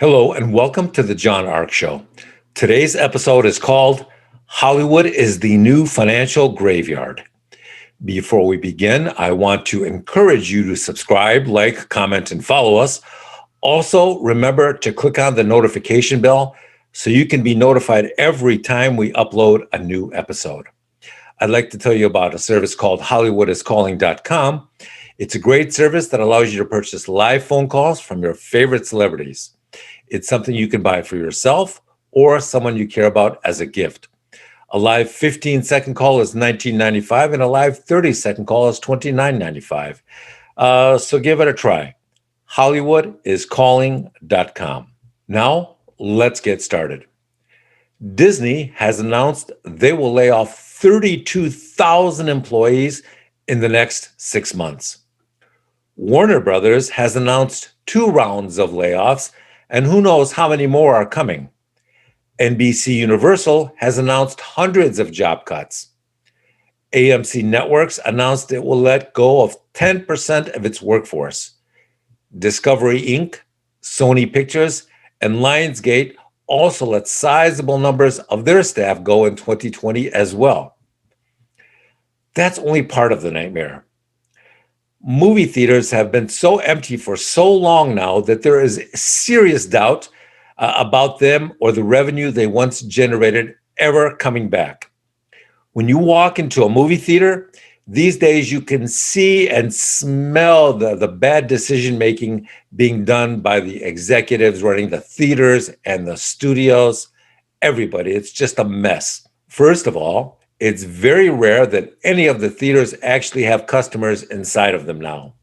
Hello, and welcome to the John Ark Show. Today's episode is called Hollywood is the New Financial Graveyard. Before we begin, I want to encourage you to subscribe, like, comment, and follow us. Also, remember to click on the notification bell so you can be notified every time we upload a new episode. I'd like to tell you about a service called HollywoodIsCalling.com. It's a great service that allows you to purchase live phone calls from your favorite celebrities. It's something you can buy for yourself or someone you care about as a gift. A live 15-second call is $19.95 and a live 30-second call is $29.95. So give it a try. HollywoodIsCalling.com. Now, let's get started. Disney has announced they will lay off 32,000 employees in the next 6 months. Warner Brothers has announced 2 rounds of layoffs, and who knows how many more are coming. NBC Universal has announced hundreds of job cuts. AMC Networks announced it will let go of 10% of its workforce. Discovery Inc., Sony Pictures, and Lionsgate also let sizable numbers of their staff go in 2020 as well. That's only part of the nightmare. Movie theaters have been so empty for so long now that there is serious doubt about them or the revenue they once generated ever coming back. When you walk into a movie theater, these days you can see and smell the bad decision-making being done by the executives running the theaters and the studios. Everybody, it's just a mess. First of all, it's very rare that any of the theaters actually have customers inside of them now.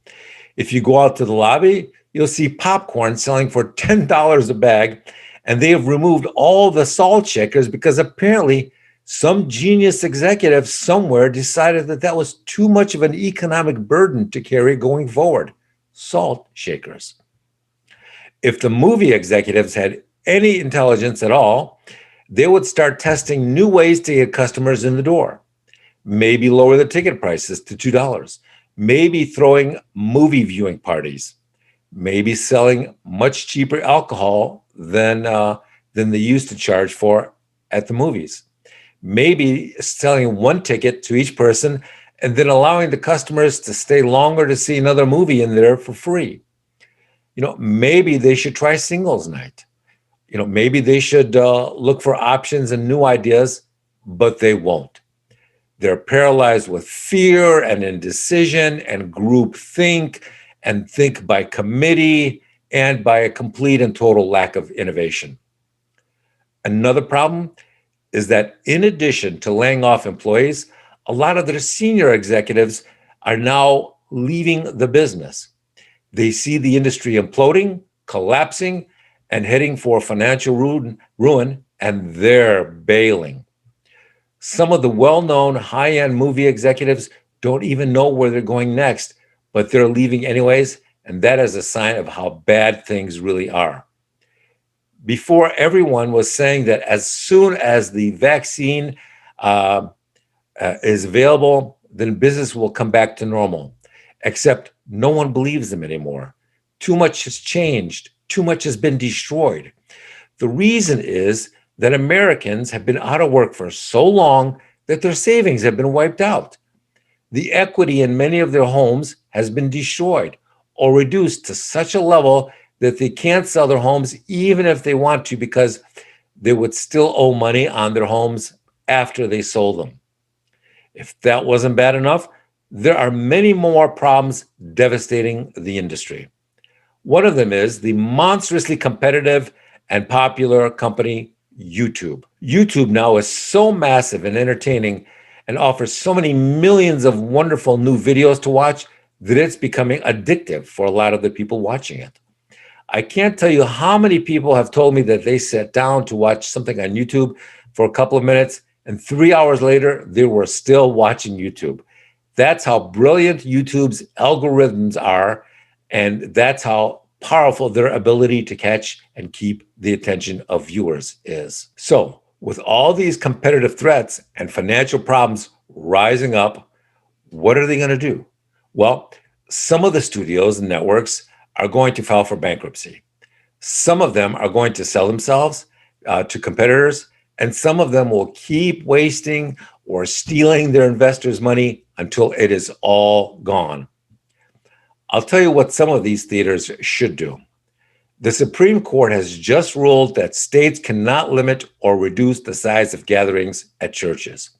If you go out to the lobby, you'll see popcorn selling for $10 a bag, and they have removed all the salt shakers because apparently some genius executive somewhere decided that that was too much of an economic burden to carry going forward. Salt shakers. If the movie executives had any intelligence at all, they would start testing new ways to get customers in the door. Maybe lower the ticket prices to $2. Maybe throwing movie viewing parties. Maybe selling much cheaper alcohol than they used to charge for at the movies. Maybe selling one ticket to each person and then allowing the customers to stay longer to see another movie in there for free. Maybe they should try singles night. Maybe they should look for options and new ideas, but they won't. They're paralyzed with fear and indecision and groupthink and think by committee and by a complete and total lack of innovation. Another problem is that in addition to laying off employees, a lot of their senior executives are now leaving the business. They see the industry imploding, collapsing, and heading for financial ruin, and they're bailing. Some of the well-known high-end movie executives don't even know where they're going next, but they're leaving anyways, and that is a sign of how bad things really are. Before, everyone was saying that as soon as the vaccine is available, then business will come back to normal, except no one believes them anymore. Too much has changed. Too much has been destroyed. The reason is that Americans have been out of work for so long that their savings have been wiped out. The equity in many of their homes has been destroyed or reduced to such a level that they can't sell their homes even if they want to because they would still owe money on their homes after they sold them. If that wasn't bad enough, there are many more problems devastating the industry. One of them is the monstrously competitive and popular company YouTube. YouTube now is so massive and entertaining and offers so many millions of wonderful new videos to watch that it's becoming addictive for a lot of the people watching it. I can't tell you how many people have told me that they sat down to watch something on YouTube for a couple of minutes, and 3 hours later, they were still watching YouTube. That's how brilliant YouTube's algorithms are, and that's how powerful their ability to catch and keep the attention of viewers is. So, with all these competitive threats and financial problems rising up, what are they going to do? Well, some of the studios and networks are going to file for bankruptcy. Some of them are going to sell themselves to competitors, and some of them will keep wasting or stealing their investors' money until it is all gone. I'll tell you what some of these theaters should do. The Supreme Court has just ruled that states cannot limit or reduce the size of gatherings at churches.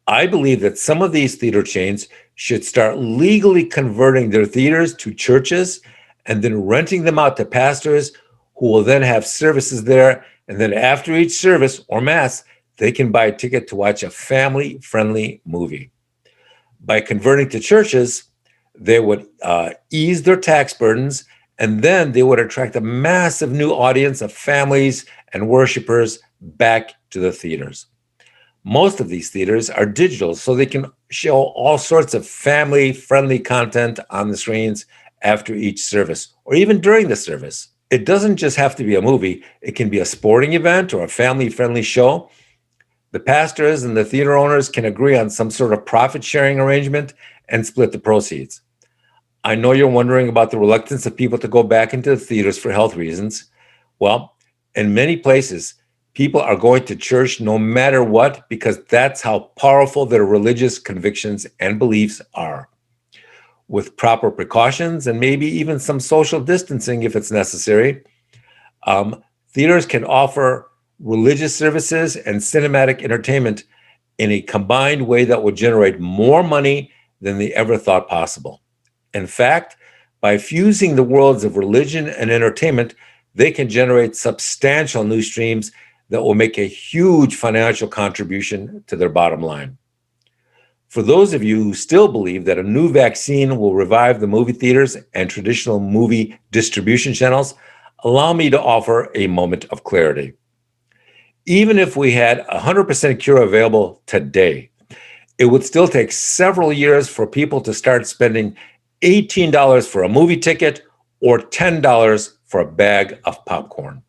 I believe that some of these theater chains should start legally converting their theaters to churches and then renting them out to pastors who will then have services there. And then after each service or mass, they can buy a ticket to watch a family-friendly movie. By converting to churches, they would ease their tax burdens, and then they would attract a massive new audience of families and worshipers back to the theaters. Most of these theaters are digital, so they can show all sorts of family-friendly content on the screens after each service or even during the service. It doesn't just have to be a movie. It can be a sporting event or a family-friendly show. The pastors and the theater owners can agree on some sort of profit-sharing arrangement and split the proceeds. I know you're wondering about the reluctance of people to go back into the theaters for health reasons. Well, in many places, people are going to church no matter what because that's how powerful their religious convictions and beliefs are. With proper precautions and maybe even some social distancing if it's necessary, theaters can offer religious services and cinematic entertainment in a combined way that will generate more money than they ever thought possible. In fact, by fusing the worlds of religion and entertainment, they can generate substantial new streams that will make a huge financial contribution to their bottom line. For those of you who still believe that a new vaccine will revive the movie theaters and traditional movie distribution channels, allow me to offer a moment of clarity. Even if we had a 100% cure available today, it would still take several years for people to start spending $18 for a movie ticket or $10 for a bag of popcorn.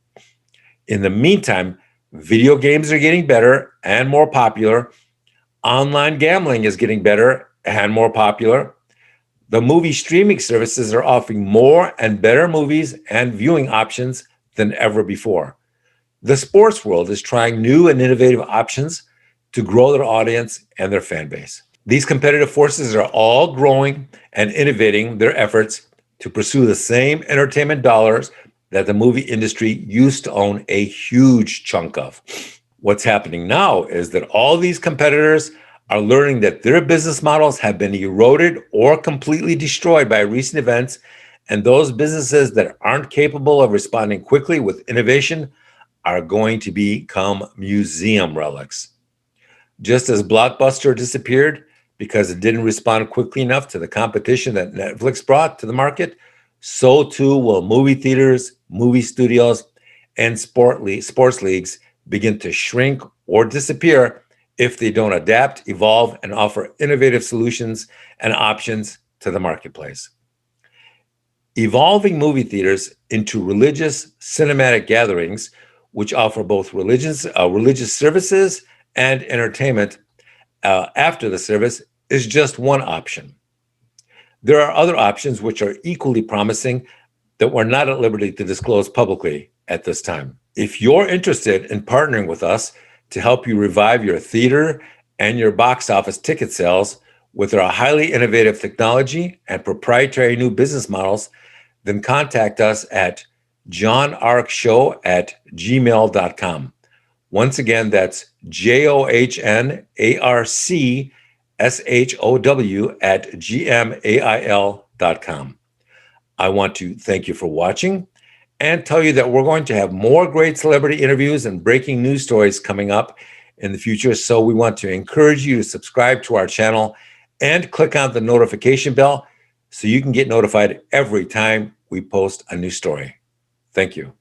In the meantime, video games are getting better and more popular. Online gambling is getting better and more popular. The movie streaming services are offering more and better movies and viewing options than ever before. The sports world is trying new and innovative options to grow their audience and their fan base. These competitive forces are all growing and innovating their efforts to pursue the same entertainment dollars that the movie industry used to own a huge chunk of. What's happening now is that all these competitors are learning that their business models have been eroded or completely destroyed by recent events, and those businesses that aren't capable of responding quickly with innovation are going to become museum relics. Just as Blockbuster disappeared because it didn't respond quickly enough to the competition that Netflix brought to the market, so too will movie theaters, movie studios, and sports leagues begin to shrink or disappear if they don't adapt, evolve, and offer innovative solutions and options to the marketplace. Evolving movie theaters into religious cinematic gatherings, which offer both religious services and entertainment after the service, is just one option. There are other options which are equally promising that we're not at liberty to disclose publicly at this time. If you're interested in partnering with us to help you revive your theater and your box office ticket sales with our highly innovative technology and proprietary new business models, then contact us at johnarcshow@gmail.com. Once again, that's JOHNARCSHOW@gmail.com. I want to thank you for watching and tell you that we're going to have more great celebrity interviews and breaking news stories coming up in the future. So we want to encourage you to subscribe to our channel and click on the notification bell so you can get notified every time we post a new story. Thank you.